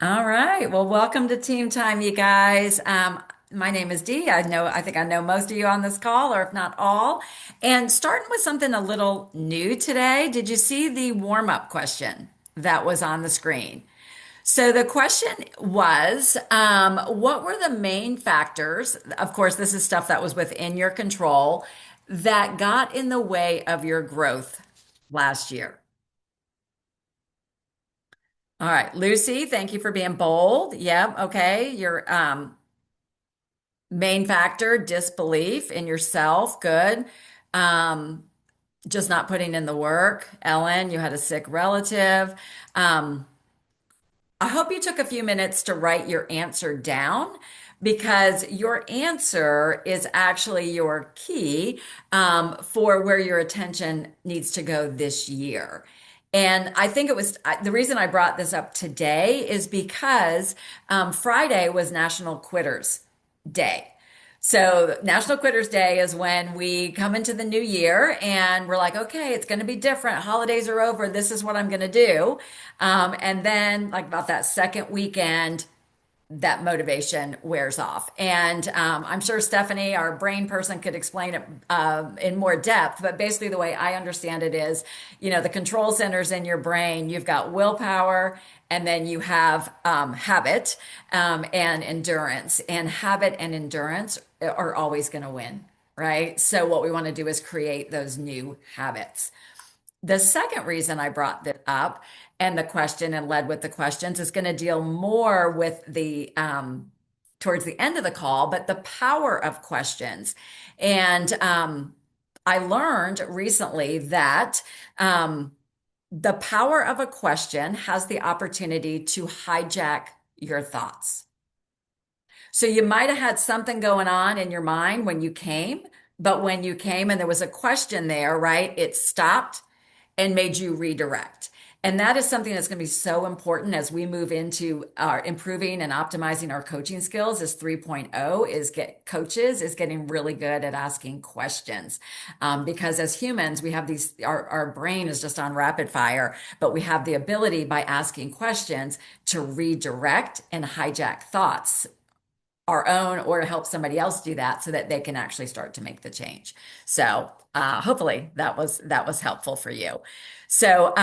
All right. Well, welcome to Team Time, you guys. My name is Dee. I think I know most of you on this call, or if not all. And starting with something a little new today, did you see the warm-up question that was on the screen? So the question was, what were the main factors? Of course, this is stuff that was within your control that got in the way of your growth last year. All right, Lucy, thank you for being bold. Yep, okay. Your main factor, disbelief in yourself. Good. Um, just not putting in the work. Ellen, you had a sick relative. Um, I hope you took a few minutes to write your answer down because your answer is actually your key for where your attention needs to go this year. And I think the reason I brought this up today is because Friday was National Quitters Day. So National Quitters Day is when we come into the new year and we're like, okay, it's going to be different. Holidays are over. This is what I'm going to do. And then, like about that second weekend, that motivation wears off. And I'm sure Stephanie, our brain person, could explain it in more depth. But basically, the way I understand it is, the control centers in your brain, you've got willpower, and then you have habit and endurance. And habit and endurance are always going to win, right? So, what we want to do is create those new habits. The second reason I brought that up and the question and led with the questions is going to deal more with the towards the end of the call, but the power of questions. And I learned recently that the power of a question has the opportunity to hijack your thoughts. So you might have had something going on in your mind when you came, but when you came and there was a question there, right? It stopped and made you redirect. And that is something that's going to be so important as we move into our improving and optimizing our coaching skills is 3.0 is get coaches is getting really good at asking questions. Because as humans, we have our brain is just on rapid fire, but we have the ability by asking questions to redirect and hijack thoughts our own or to help somebody else do that so that they can actually start to make the change. So hopefully that was helpful for you. So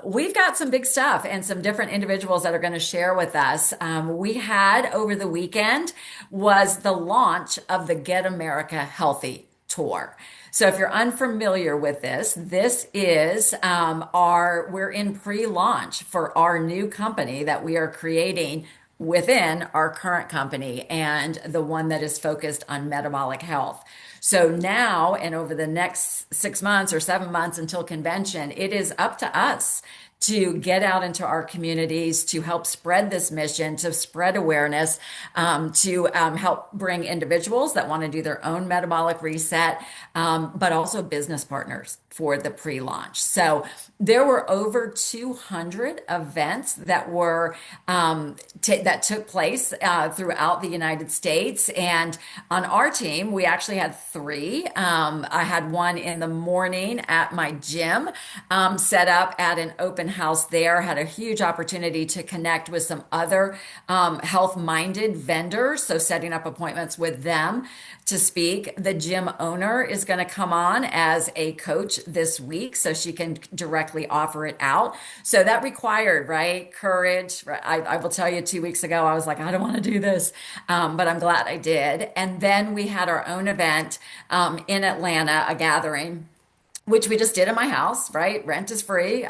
we've got some big stuff and some different individuals that are going to share with us. We had over the weekend was the launch of the Get America Healthy tour. So if you're unfamiliar with this, this is we're in pre-launch for our new company that we are creating within our current company and the one that is focused on metabolic health. So now and over the next 6 months or 7 months until convention, it is up to us to get out into our communities to help spread this mission, to spread awareness, to help bring individuals that want to do their own metabolic reset, but also business partners for the pre-launch. So there were over 200 events that were that took place throughout the United States. And on our team, we actually had three. I had one in the morning at my gym, set up at an open house there, had a huge opportunity to connect with some other health-minded vendors. So setting up appointments with them to speak. The gym owner is going to come on as a coach this week so she can directly offer it out. So that required, right, courage. Right? I will tell you, 2 weeks ago, I was like, I don't want to do this, but I'm glad I did. And then we had our own event in Atlanta, a gathering which we just did in my house, right? Rent is free.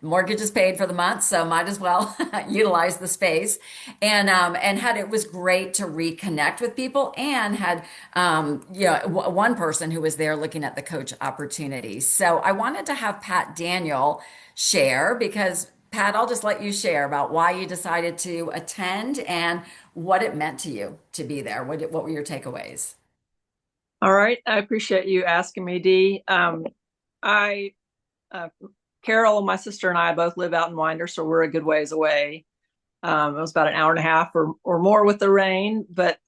Mortgage is paid for the month, so might as well utilize the space. And had it was great to reconnect with people and had one person who was there looking at the coach opportunities. So I wanted to have Pat Daniel share because Pat, I'll just let you share about why you decided to attend and what it meant to you to be there. What were your takeaways? All right. I appreciate you asking me, Dee. I, uh, Carol, my sister, and I both live out in Winder, so we're a good ways away. It was about an hour and a half or more with the rain. But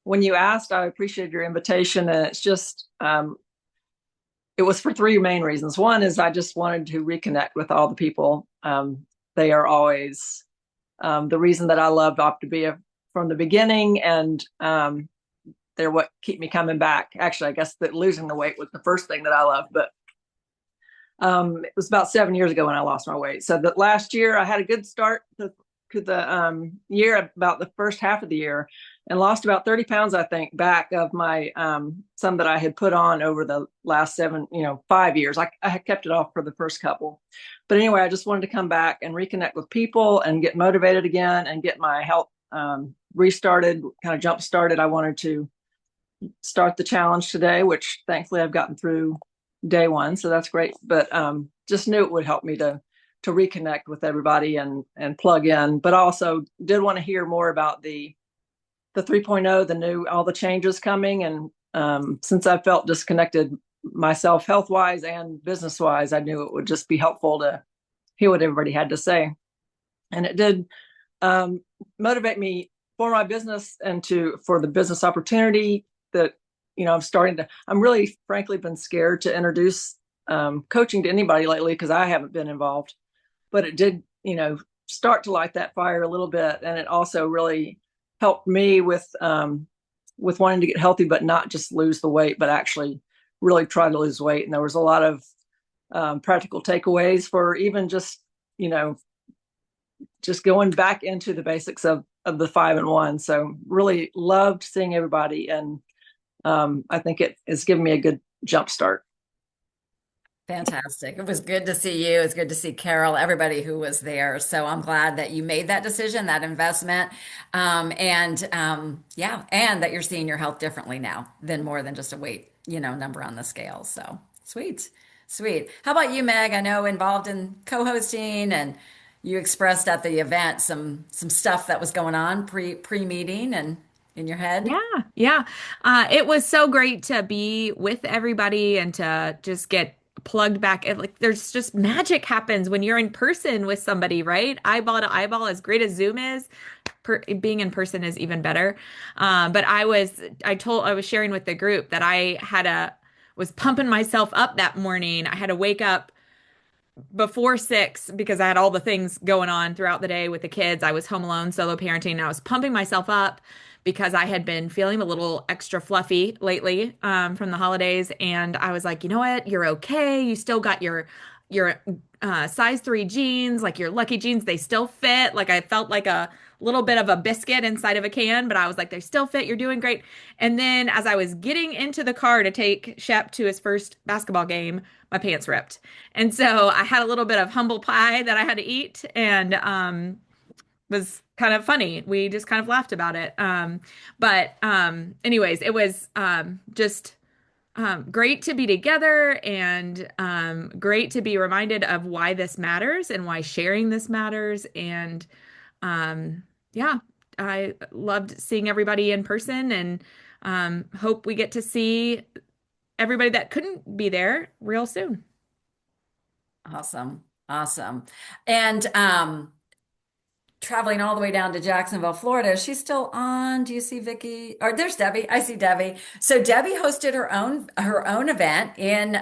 when you asked, I appreciated your invitation. And it's just, it was for three main reasons. One is I just wanted to reconnect with all the people. They are always the reason that I loved Optavia from the beginning, and they're what keep me coming back. Actually, I guess that losing the weight was the first thing that I loved, but it was about 7 years ago when I lost my weight. So that last year I had a good start to the year, about the first half of the year, and lost about 30 pounds, I think, back of my some that I had put on over the last 5 years. I kept it off for the first couple. But anyway, I just wanted to come back and reconnect with people and get motivated again and get my health restarted, kind of jump started. I wanted to start the challenge today, which thankfully I've gotten through day one, so that's great. But just knew it would help me to reconnect with everybody and plug in. But also did want to hear more about the 3.0, the new, all the changes coming. And since I felt disconnected myself, health wise and business wise, I knew it would just be helpful to hear what everybody had to say. And it did motivate me for my business and for the business opportunity that, I'm really frankly been scared to introduce coaching to anybody lately because I haven't been involved, but it did, start to light that fire a little bit. And it also really helped me with wanting to get healthy, but not just lose the weight, but actually really try to lose weight. And there was a lot of practical takeaways for even just going back into the basics of the 5 and 1. So really loved seeing everybody. And I think it has given me a good jump start. Fantastic. It was good to see you. It's good to see Carol, everybody who was there. So I'm glad that you made that decision, that investment. Yeah, and that you're seeing your health differently now than more than just a weight, number on the scale. So sweet, sweet. How about you, Meg? I know involved in co-hosting, and you expressed at the event some stuff that was going on pre-meeting and in your head. Yeah, yeah. It was so great to be with everybody and to just get plugged back. And like, there's just magic happens when you're in person with somebody, right? Eyeball to eyeball, as great as Zoom is, being in person is even better. But I was sharing with the group that was pumping myself up that morning. I had to wake up before 6 because I had all the things going on throughout the day with the kids. I was home alone, solo parenting. And I was pumping myself up because I had been feeling a little extra fluffy lately from the holidays. And I was like, you know what? You're okay. You still got your size 3 jeans, like your lucky jeans. They still fit. Like I felt like a little bit of a biscuit inside of a can, but I was like, they still fit. You're doing great. And then as I was getting into the car to take Shep to his first basketball game, my pants ripped. And so I had a little bit of humble pie that I had to eat, and was kind of funny. We just kind of laughed about it. Anyways, it was just great to be together, and great to be reminded of why this matters and why sharing this matters. And yeah, I loved seeing everybody in person, and hope we get to see everybody that couldn't be there real soon. Awesome. Awesome. And traveling all the way down to Jacksonville, Florida. Is she still on? Do you see Vicky? Or there's Debbie. I see Debbie. So Debbie hosted her own event in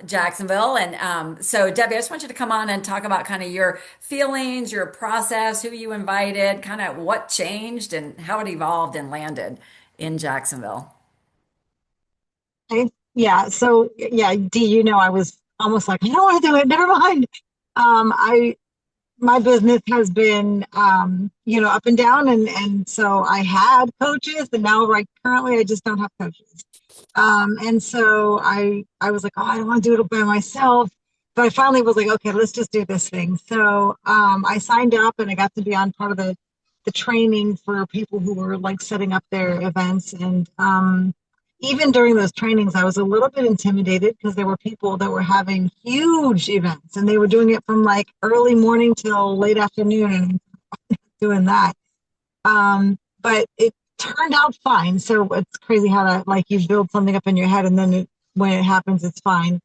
Jacksonville. And so Debbie, I just want you to come on and talk about kind of your feelings, your process, who you invited, kind of what changed and how it evolved and landed in Jacksonville. Yeah. So yeah, Dee, I was almost like, I don't want to do it. Never mind. I My business has been up and down, and so I had coaches, and now right currently I just don't have coaches. And so I was like, oh, I don't want to do it by myself. But I finally was like, okay, let's just do this thing. So I signed up, and I got to be on part of the training for people who were like setting up their events. And even during those trainings, I was a little bit intimidated because there were people that were having huge events, and they were doing it from like early morning till late afternoon, and doing that. But it turned out fine. So it's crazy how that, like, you build something up in your head, and then when it happens, it's fine.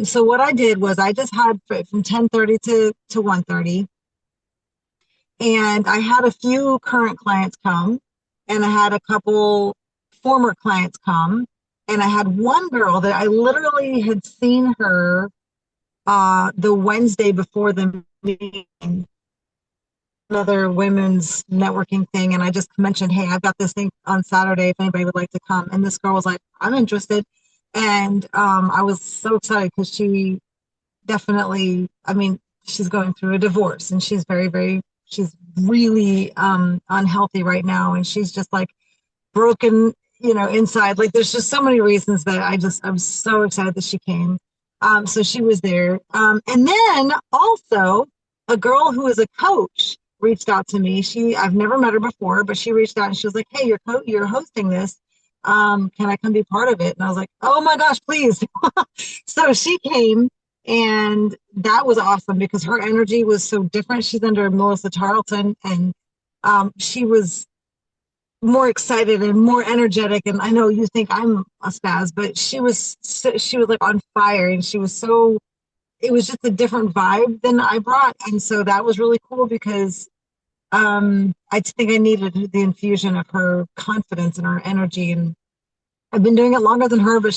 So what I did was I just had from 10:30 to 1:30, and I had a few current clients come, and I had a couple former clients come, and I had one girl that I literally had seen her the Wednesday before the meeting, another women's networking thing, and I just mentioned, hey, I've got this thing on Saturday if anybody would like to come. And this girl was like, I'm interested. And I was so excited because she definitely, I mean, she's going through a divorce and she's she's really unhealthy right now. And she's just like broken, inside. Like there's just so many reasons that I'm so excited that she came. So she was there. And then also a girl who is a coach reached out to me. I've never met her before, but she reached out and she was like, hey, you're hosting this. Can I come be part of it? And I was like, oh my gosh, please. So she came, and that was awesome because her energy was so different. She's under Melissa Tarleton, and she was more excited and more energetic. And I know you think I'm a spaz, but she was like on fire, and it was just a different vibe than I brought. And so that was really cool because I think I needed the infusion of her confidence and her energy. And I've been doing it longer than her, but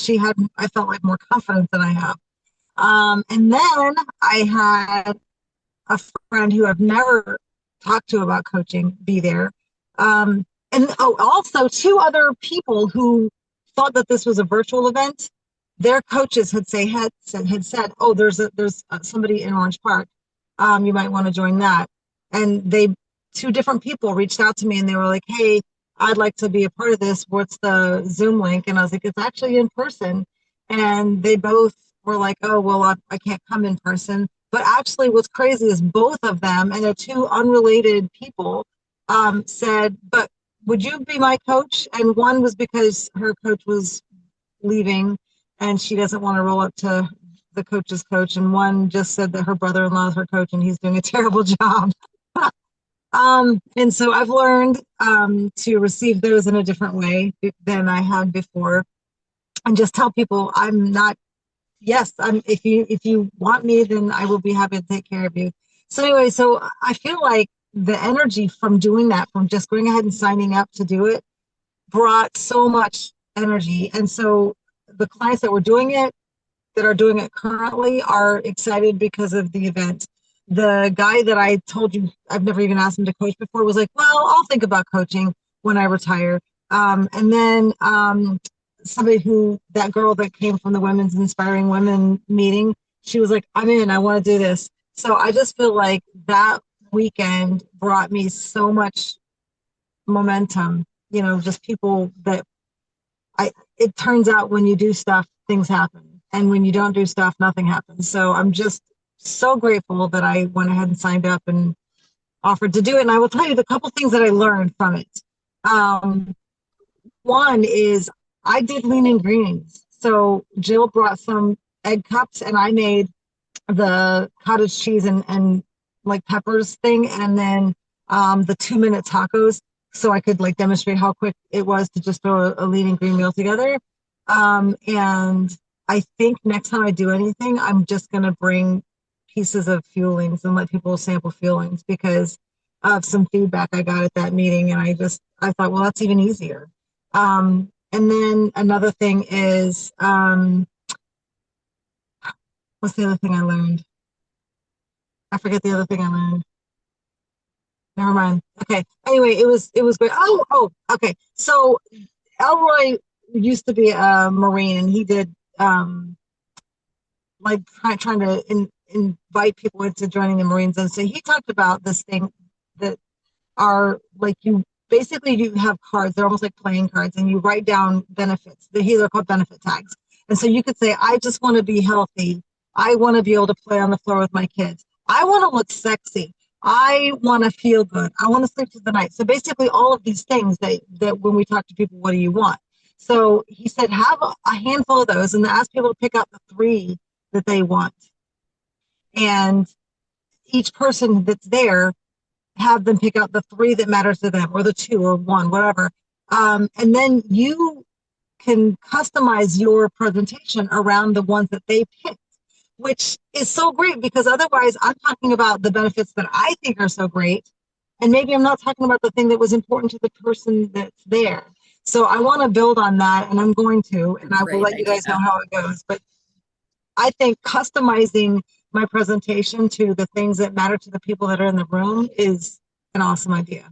I felt like more confidence than I have. And then I had a friend who I've never talked to about coaching be there. Also two other people who thought that this was a virtual event. Their coaches had said, oh, there's somebody in Orange Park. You might want to join that. And two different people reached out to me and they were like, hey, I'd like to be a part of this. What's the Zoom link? And I was like, it's actually in person. And they both were like, oh, well, I can't come in person. But actually what's crazy is both of them, and they're two unrelated people, said, but would you be my coach? And one was because her coach was leaving and she doesn't want to roll up to the coach's coach. And one just said that her brother-in-law is her coach and he's doing a terrible job. And so I've learned to receive those in a different way than I had before, and just tell people if you want me, then I will be happy to take care of you. So anyway, so I feel like the energy from doing that, from just going ahead and signing up to do it, brought so much energy. And so the clients that are doing it currently are excited because of the event. The guy that I told you I've never even asked him to coach before was like, well, I'll think about coaching when I retire. And then that girl that came from the Women's Inspiring Women meeting, she was like, I'm in, I want to do this. So I just feel like that weekend brought me so much momentum, just people that it turns out when you do stuff, things happen. And when you don't do stuff, nothing happens. So I'm just so grateful that I went ahead and signed up and offered to do it. And I will tell you the couple things that I learned from it. One is I did lean in greens. So Jill brought some egg cups and I made the cottage cheese and like peppers thing. And then the 2-minute tacos. So I could like demonstrate how quick it was to just throw a lean and green meal together. And I think next time I do anything, I'm just going to bring pieces of fuelings and let people sample fuelings because of some feedback I got at that meeting. And I thought, well, that's even easier. And then another thing is, what's the other thing I learned? I forget the other thing I learned. Never mind. Okay. Anyway, it was great. Oh, okay. So Elroy used to be a Marine, and he did like trying to invite people into joining the Marines. And so he talked about this thing that are like you have cards. They're almost like playing cards, and you write down benefits. They're called benefit tags. And so you could say, I just want to be healthy. I want to be able to play on the floor with my kids. I want to look sexy. I want to feel good. I want to sleep through the night. So basically all of these things that when we talk to people, what do you want? So he said, have a handful of those and ask people to pick out the 3 that they want. And each person that's there, have them pick out the 3 that matters to them, or the 2 or 1, whatever. And then you can customize your presentation around the ones that they picked, which is so great because otherwise I'm talking about the benefits that I think are so great. And maybe I'm not talking about the thing that was important to the person that's there. So I want to build on that, and I'm going to, and I will let you guys know how it goes. But I think customizing my presentation to the things that matter to the people that are in the room is an awesome idea.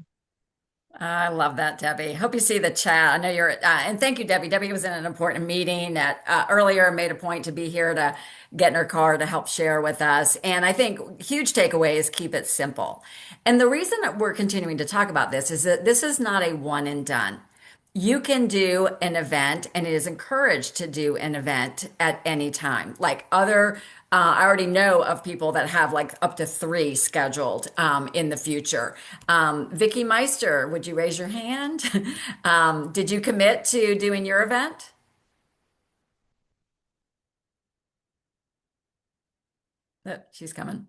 I love that, Debbie. Hope you see the chat. I know you're, and thank you, Debbie. Debbie was in an important meeting at earlier, made a point to be here to get in her car to help share with us. And I think huge takeaway is keep it simple. And the reason that we're continuing to talk about this is that this is not a one and done. You can do an event, and it is encouraged to do an event at any time. Like I already know of people that have like up to 3 scheduled in the future. Vicky Meister, would you raise your hand? Did you commit to doing your event? Oh, she's coming.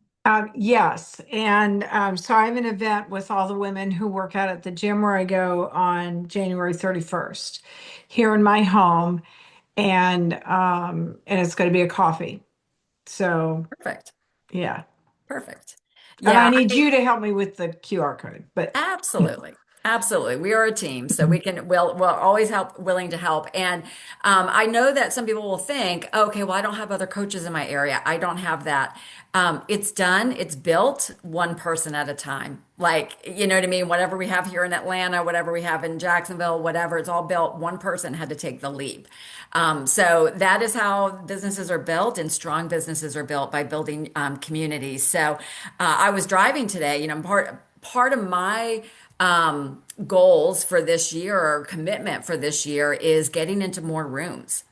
Yes. And so I have an event with all the women who work out at the gym where I go on January 31st here in my home. And it's going to be a coffee. So Perfect. yeah. Perfect. And I Yeah. need you to help me with the QR code. But Absolutely. Absolutely. We are a team, so we'll always willing to help. And I know that some people will think, okay, well, I don't have other coaches in my area. I don't have that. It's done, it's built one person at a time. Like, you know what I mean? Whatever we have here in Atlanta, whatever we have in Jacksonville, whatever, it's all built. One person had to take the leap. So that is how businesses are built, and strong businesses are built by building communities. So I was driving today, part of my goals for this year, or commitment for this year, is getting into more rooms.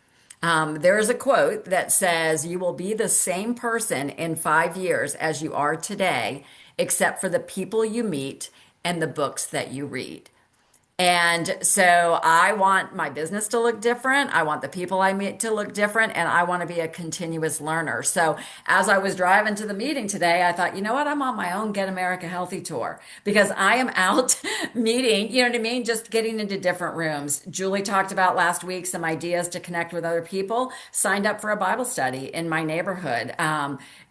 There is a quote that says, "You will be the same person in 5 years as you are today, except for the people you meet and the books that you read." And so I want my business to look different. I want the people I meet to look different. And I want to be a continuous learner. So as I was driving to the meeting today, I thought, you know what? I'm on my own Get America Healthy tour, because I am out meeting, you know what I mean? Just getting into different rooms. Julie talked about last week some ideas to connect with other people, signed up for a Bible study in my neighborhood.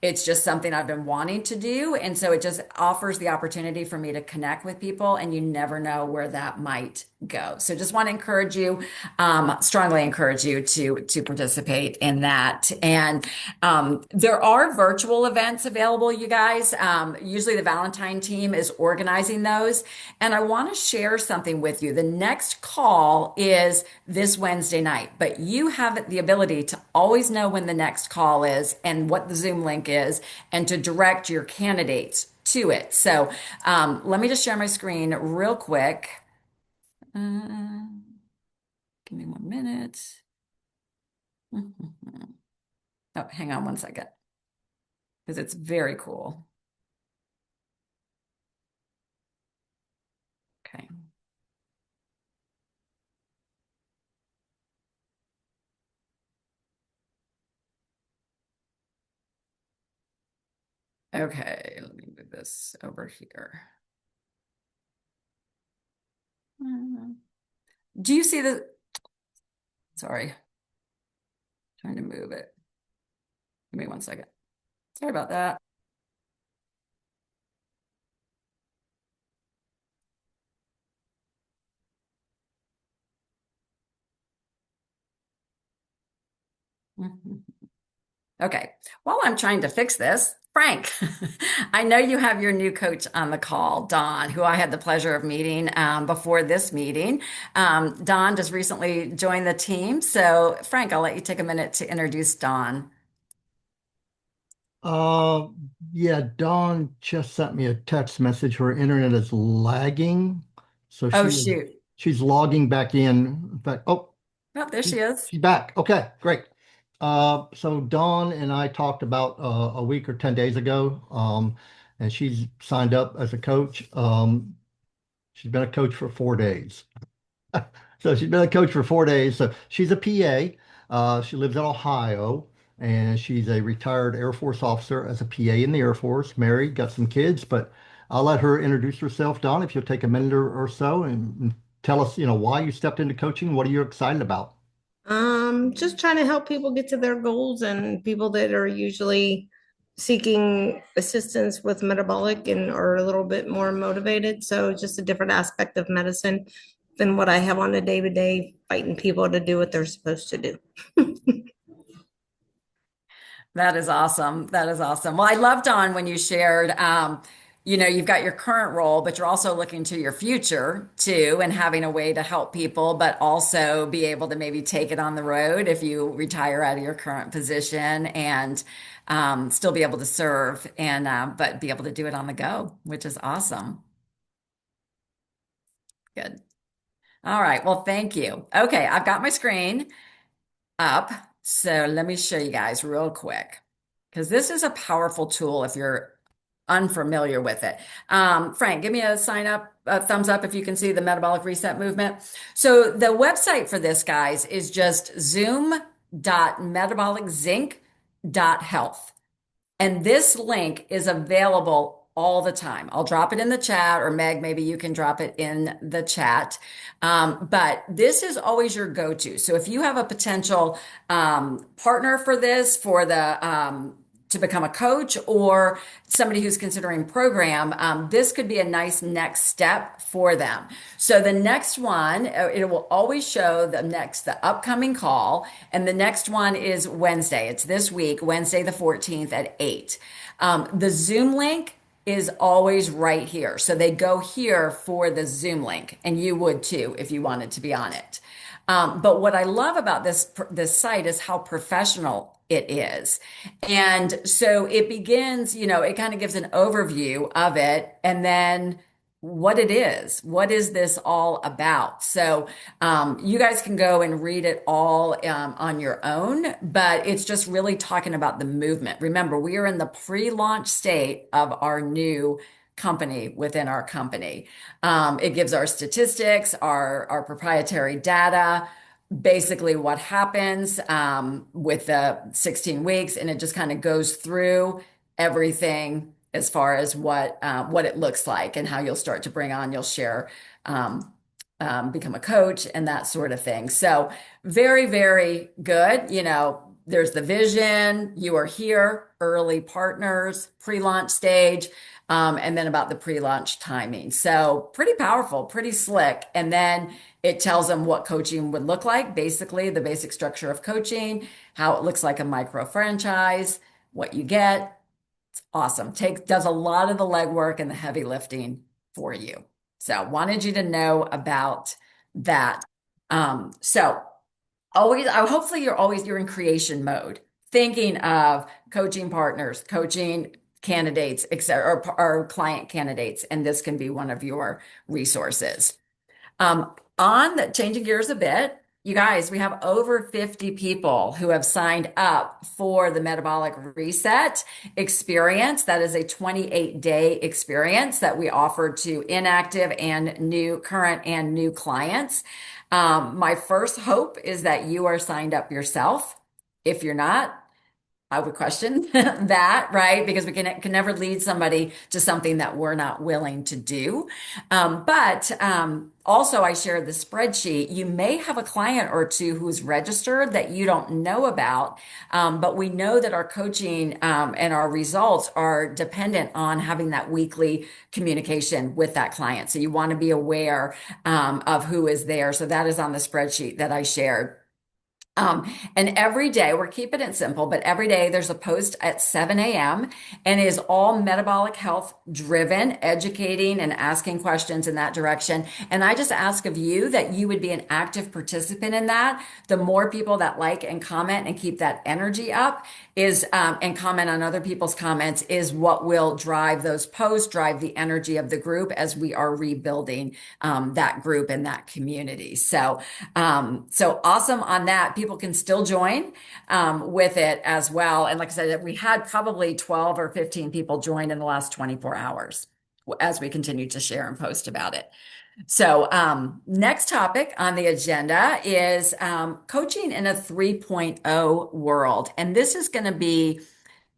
It's just something I've been wanting to do. And so it just offers the opportunity for me to connect with people, and you never know where that might go. So just want to encourage you, strongly encourage you to participate in that. And there are virtual events available, you guys. Usually the Valentine team is organizing those. And I want to share something with you. The next call is this Wednesday night, but you have the ability to always know when the next call is and what the Zoom link is, and to direct your candidates to it. So let me just share my screen real quick. Give me 1 minute. Oh, hang on one second, because it's very cool. Okay. Okay, let me move this over here. Do you see the, sorry, trying to move it. Give me 1 second. Sorry about that. Okay, while I'm trying to fix this, Frank, I know you have your new coach on the call, Dawn, who I had the pleasure of meeting before this meeting. Dawn just recently joined the team. So, Frank, I'll let you take a minute to introduce Dawn. Uh, yeah, Dawn just sent me a text message. Her internet is lagging, so Oh, shoot. she's logging back in. In fact, oh, Oh, there she is. she's back. Okay, great. So Dawn and I talked about a week or 10 days ago, and she's signed up as a coach. She's been a coach for 4 days. So she's been a coach for 4 days. So she's a PA. She lives in Ohio, and she's a retired Air Force officer as a PA in the Air Force, married, got some kids. But I'll let her introduce herself, Don, if you'll take a minute or so and tell us, why you stepped into coaching. What are you excited about? Just trying to help people get to their goals, and people that are usually seeking assistance with metabolic and are a little bit more motivated. So just a different aspect of medicine than what I have on a day-to-day, fighting people to do what they're supposed to do. That is awesome. That is awesome. Well, I loved Dawn when you shared you've got your current role, but you're also looking to your future too, and having a way to help people, but also be able to maybe take it on the road if you retire out of your current position and still be able to serve and but be able to do it on the go, which is awesome. Good. All right. Well, thank you. Okay, I've got my screen up. So let me show you guys real quick because this is a powerful tool if you're unfamiliar with it. Frank, give me a thumbs up if you can see the metabolic reset movement. So the website for this, guys, is just zoom.metaboliczinc.health. And this link is available all the time. I'll drop it in the chat, or Meg, maybe you can drop it in the chat. But this is always your go-to. So if you have a potential partner for this, for the to become a coach, or somebody who's considering program, this could be a nice next step for them. So the next one, it will always show the upcoming call, and the next one is Wednesday. It's this week, Wednesday the 14th at 8. The Zoom link is always right here. So they go here for the Zoom link, and you would too if you wanted to be on it. But what I love about this site is how professional it is. And so it begins, it kind of gives an overview of it, and then what it is. What is this all about? So you guys can go and read it all on your own, but it's just really talking about the movement. Remember, we are in the pre-launch state of our new company within our company. It gives our statistics, our proprietary data, basically what happens with the 16 weeks, and it just kind of goes through everything as far as what it looks like and how you'll start to you'll share, become a coach and that sort of thing. So very, very good. There's the vision, you are here, early partners, pre-launch stage, and then about the pre-launch timing. So pretty powerful, pretty slick. And then it tells them what coaching would look like, basically the basic structure of coaching, how it looks like a micro franchise, what you get. It's awesome. Does a lot of the legwork and the heavy lifting for you. So wanted you to know about that. So hopefully you're in creation mode, thinking of coaching partners, coaching candidates, etc., or client candidates, and this can be one of your resources. Changing gears a bit, you guys, we have over 50 people who have signed up for the Metabolic Reset experience. That is a 28-day experience that we offer to inactive and current and new clients. My first hope is that you are signed up yourself. If you're not, I would question that, right? Because we can never lead somebody to something that we're not willing to do. But also, I shared the spreadsheet. You may have a client or two who's registered that you don't know about, but we know that our coaching and our results are dependent on having that weekly communication with that client. So you want to be aware of who is there. So that is on the spreadsheet that I shared. And every day, we're keeping it simple, but every day there's a post at 7 a.m. and is all metabolic health driven, educating and asking questions in that direction. And I just ask of you that you would be an active participant in that. The more people that like and comment and keep that energy up and comment on other people's comments is what will drive those posts, drive the energy of the group as we are rebuilding that group and that community. So awesome on that. People can still join with it as well. And like I said, we had probably 12 or 15 people join in the last 24 hours as we continue to share and post about it. So next topic on the agenda is coaching in a 3.0 world. And this is going to be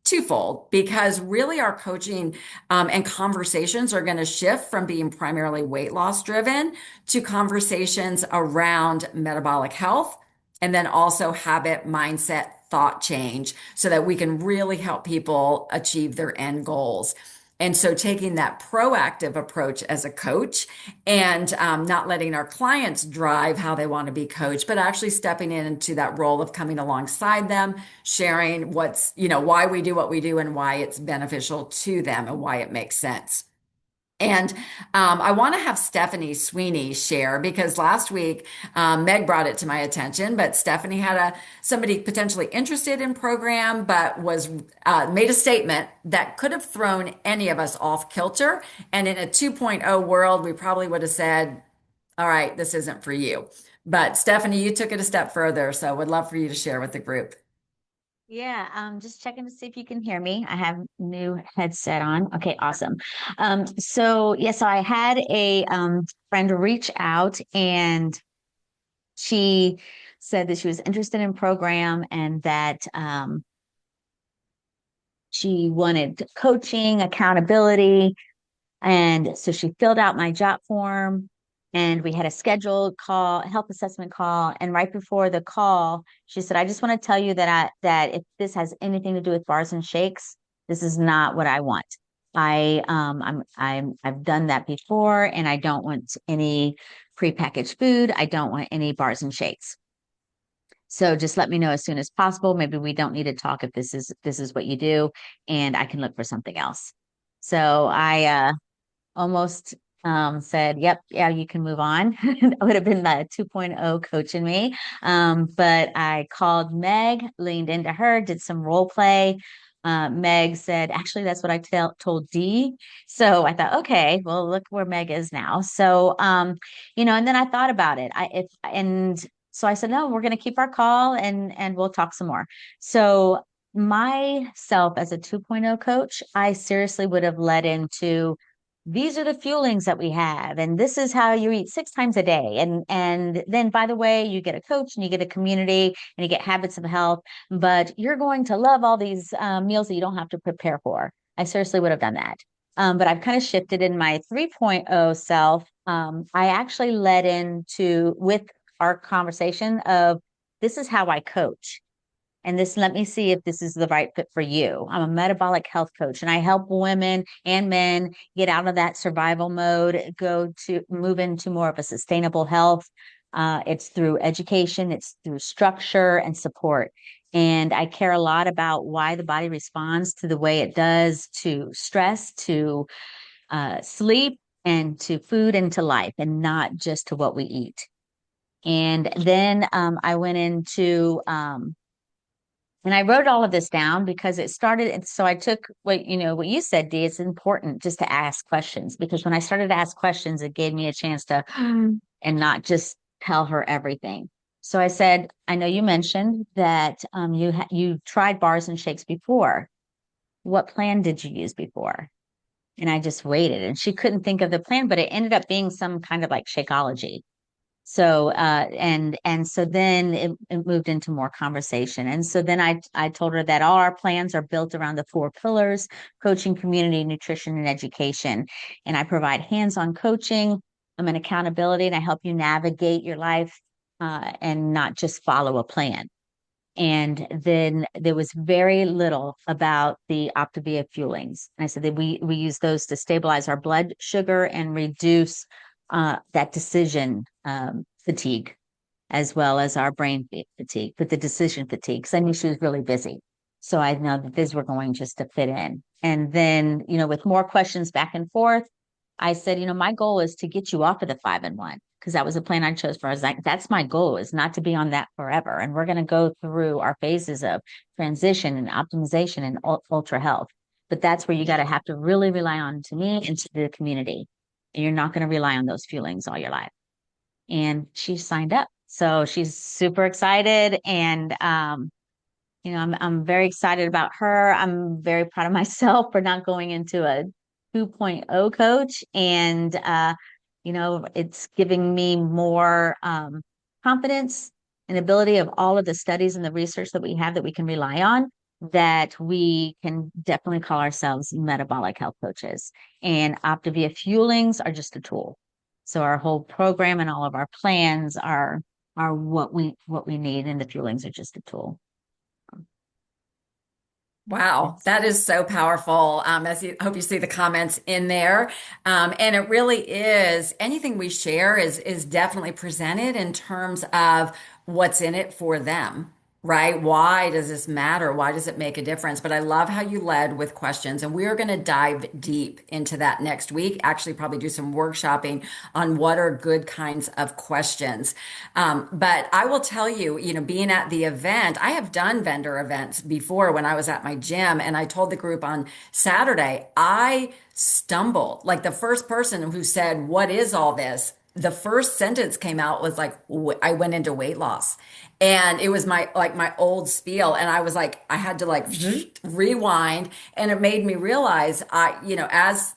twofold because really our coaching and conversations are going to shift from being primarily weight loss driven to conversations around metabolic health, and then also habit, mindset, thought change so that we can really help people achieve their end goals. And so taking that proactive approach as a coach and not letting our clients drive how they want to be coached, but actually stepping into that role of coming alongside them, sharing why we do what we do and why it's beneficial to them and why it makes sense. And I want to have Stephanie Sweeney share because last week Meg brought it to my attention, but Stephanie had somebody potentially interested in program, but was made a statement that could have thrown any of us off kilter. And in a 2.0 world, we probably would have said, "All right, this isn't for you." But Stephanie, you took it a step further, so would love for you to share with the group. Yeah, just checking to see if you can hear me. I have new headset on. Okay, awesome. So I had a friend reach out and she said that she was interested in program and that she wanted coaching, accountability. And so she filled out my job form and we had a scheduled call, health assessment call. And right before the call, she said, I just want to tell you that if this has anything to do with bars and shakes, this is not what I want. I've done that before and I don't want any prepackaged food. I don't want any bars and shakes. So just let me know as soon as possible. Maybe we don't need to talk if this is what you do, and I can look for something else. So I almost said, yep, yeah, you can move on. That would have been the 2.0 coach in me. But I called Meg, leaned into her, did some role play. Meg said, actually, that's what I told Dee. So I thought, okay, well, look where Meg is now. So, and then I thought about it. So I said, no, we're going to keep our call and we'll talk some more. So myself as a 2.0 coach, I seriously would have led into these are the fuelings that we have, and this is how you eat 6 times a day. And then by the way, you get a coach and you get a community and you get habits of health, but you're going to love all these meals that you don't have to prepare for. I seriously would have done that. But I've kind of shifted in my 3.0 self. I actually led into with our conversation of this is how I coach. And this, let me see if this is the right fit for you. I'm a metabolic health coach and I help women and men get out of that survival mode, go to move into more of a sustainable health. It's through education, it's through structure and support. And I care a lot about why the body responds to the way it does to stress, to sleep, and to food and to life, and not just to what we eat. And then I went into and I wrote all of this down because it started. And so I took what you said, Dee. It's important just to ask questions because when I started to ask questions, it gave me a chance to and not just tell her everything. So I said, I know you mentioned that you tried bars and shakes before. What plan did you use before? And I just waited, and she couldn't think of the plan, but it ended up being some kind of like Shakeology. So and so then it moved into more conversation. And so then I told her that all our plans are built around the 4 pillars: coaching, community, nutrition, and education. And I provide hands-on coaching. I'm an accountability and I help you navigate your life and not just follow a plan. And then there was very little about the Optavia fuelings. And I said that we use those to stabilize our blood sugar and reduce that decision fatigue, as well as our brain fatigue, but the decision fatigue, because I knew she was really busy. So I know that these were going just to fit in. And then, with more questions back and forth, I said, my goal is to get you off of the 5-in-1 because that was a plan I chose for. I was like, that's my goal, is not to be on that forever. And we're going to go through our phases of transition and optimization and ultra health. But that's where you got to have to really rely on to me and to the community. And you're not going to rely on those feelings all your life. And she signed up. So she's super excited. And, I'm very excited about her. I'm very proud of myself for not going into a 2.0 coach. And, it's giving me more confidence and ability of all of the studies and the research that we have that we can rely on, that we can definitely call ourselves metabolic health coaches. And Optavia fuelings are just a tool. So our whole program and all of our plans are what we need, and the fuelings are just a tool. Wow, that is so powerful. Hope you see the comments in there. And it really is, anything we share is definitely presented in terms of what's in it for them. right? Why does this matter? Why does it make a difference? But I love how you led with questions, and we are going to dive deep into that next week. Actually, probably do some workshopping on what are good kinds of questions. But I will tell you, being at the event, I have done vendor events before when I was at my gym, and I told the group on Saturday, I stumbled. Like the first person who said, "What is all this?" The first sentence came out was like, I went into weight loss. And it was my old spiel. And I was like, I had to like rewind. And it made me realize as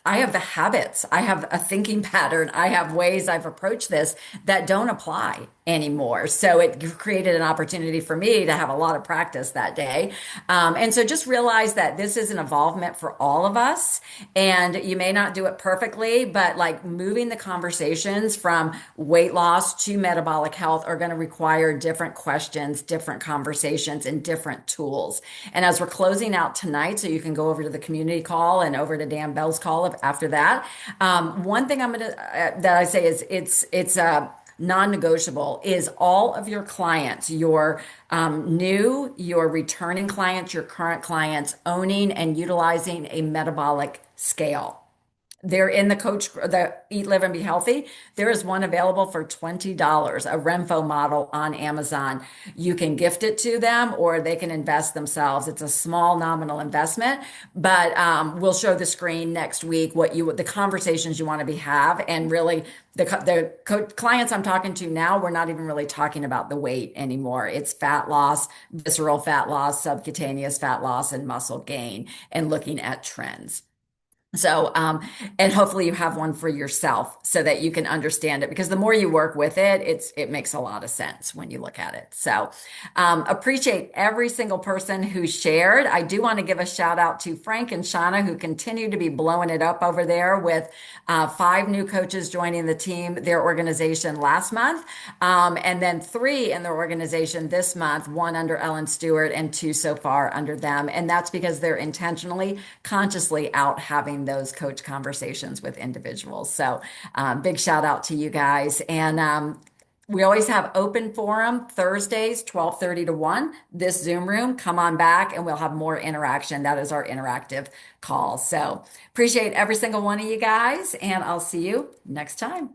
I have the habits, I have a thinking pattern, I have ways I've approached this that don't apply anymore. So it created an opportunity for me to have a lot of practice that day. And so just realize that this is an involvement for all of us. And you may not do it perfectly, but like moving the conversations from weight loss to metabolic health are going to require different questions, different conversations, and different tools. And as we're closing out tonight, so you can go over to the community call and over to Dan Bell's call after that. One thing that I say is it's non-negotiable is all of your clients, your your returning clients, your current clients owning and utilizing a metabolic scale. They're in the Eat, Live, and Be Healthy. There is one available for $20, a Renpho model on Amazon. You can gift it to them or they can invest themselves. It's a small nominal investment, but we'll show the screen next week the conversations you want to have. And really, the clients I'm talking to now, we're not even really talking about the weight anymore. It's fat loss, visceral fat loss, subcutaneous fat loss, and muscle gain, and looking at trends. So, and hopefully you have one for yourself so that you can understand it, because the more you work with it, it makes a lot of sense when you look at it. So, appreciate every single person who shared. I do want to give a shout out to Frank and Shauna, who continue to be blowing it up over there with 5 new coaches joining the team, their organization last month, and then 3 in their organization this month, 1 under Ellen Stewart and 2 so far under them. And that's because they're intentionally, consciously out having those coach conversations with individuals. So big shout out to you guys. And we always have open forum Thursdays, 12:30 to 1, this Zoom room. Come on back and we'll have more interaction. That is our interactive call. So appreciate every single one of you guys, and I'll see you next time.